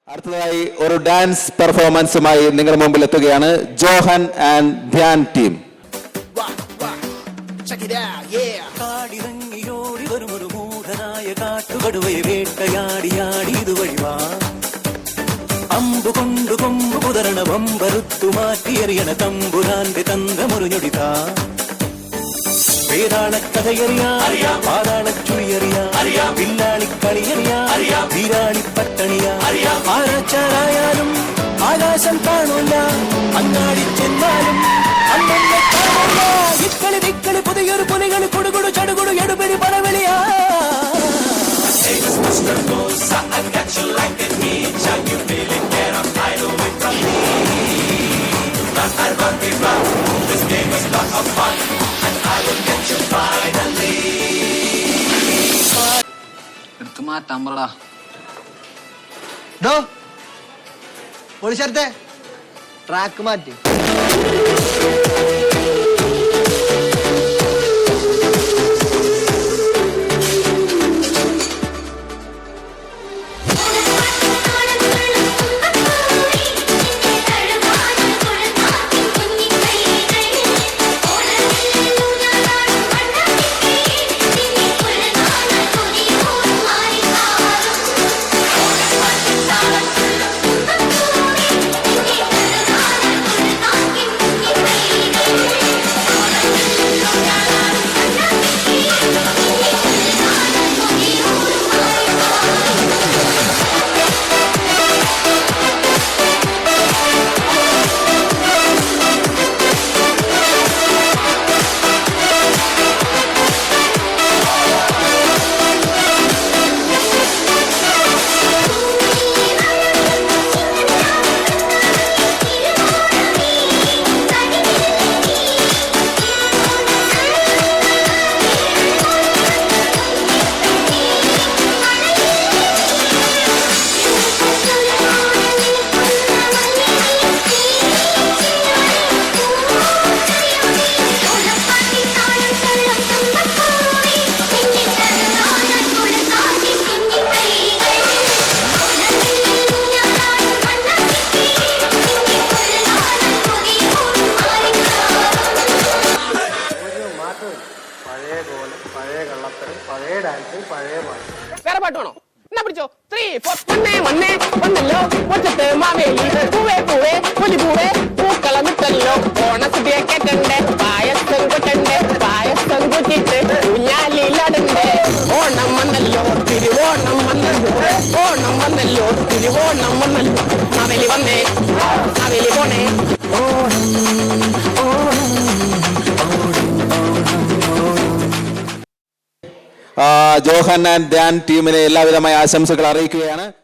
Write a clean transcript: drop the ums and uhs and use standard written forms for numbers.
അടുത്തതായി ഒരു ഡാൻസ് പെർഫോമൻസുമായി നിങ്ങളുടെ മുമ്പിൽ എത്തുകയാണ് ജോഹൻ ആൻഡ് ധ്യാൻ ടീം. അമ്പു കൊണ്ടു കൊമ്പു കുതരണ വമ്പറുത്തു മാറ്റിയെറിയണ തമ്പുരാന്റെ തന്ത്രമൊരുഞ്ഞൊടിത വേതാളക്കഥയറിയാം പാതാളച്ചുഴിയറിയാം പില്ലാളിക്കളിയറിയാം വീരാളിപ്പട്ടണിയാം ആരാച്ചാരായാലും ആകാശം കാണൂല അങ്ങാടി ചെന്നാലും അന്നെ കാണൂല ഇക്കളി തിക്കളി പുതിയൊരു പുലികളി കൊടുകൊടു ചടുകൊടു എടുപിടി പടവെളിയാ This game is not of fun, and I will get you finally. എടുത്തു മാറ്റാൻ പറടാ. പോലീസത്തെ ട്രാക്ക് മാറ്റി. പഴയ കള്ളത്തരം, പഴയ ഡാൻസ്, പഴയ പാട്ട്. വേറെ പാട്ട് വേണോ? എന്നാ പിടിച്ചോ. 3, 4 വന്നേ വന്നല്ലോ മുറ്റത്ത് മാവേലി പൂവേ പൂവേ പുലി പൂവേ പൂക്കളമിട്ടല്ലോ ഓണസദ്യ കേട്ടണ്ടേ പായസം കൊട്ടണ്ടേ പായസം കുറ്റിട്ട് കുഞ്ഞാലിലടണ്ടേ ഓണം വന്നല്ലോ തിരുവോണം വന്നല്ലോ ഓണം വന്നല്ലോ തിരുവോണം വന്നല്ലോ മാവേലി വന്നേ മാവേലി പോണേ ജോഹൻ ആൻഡ് ധ്യാൻ ടീമിനെ എല്ലാവിധമായ ആശംസകൾ അറിയിക്കുകയാണ്.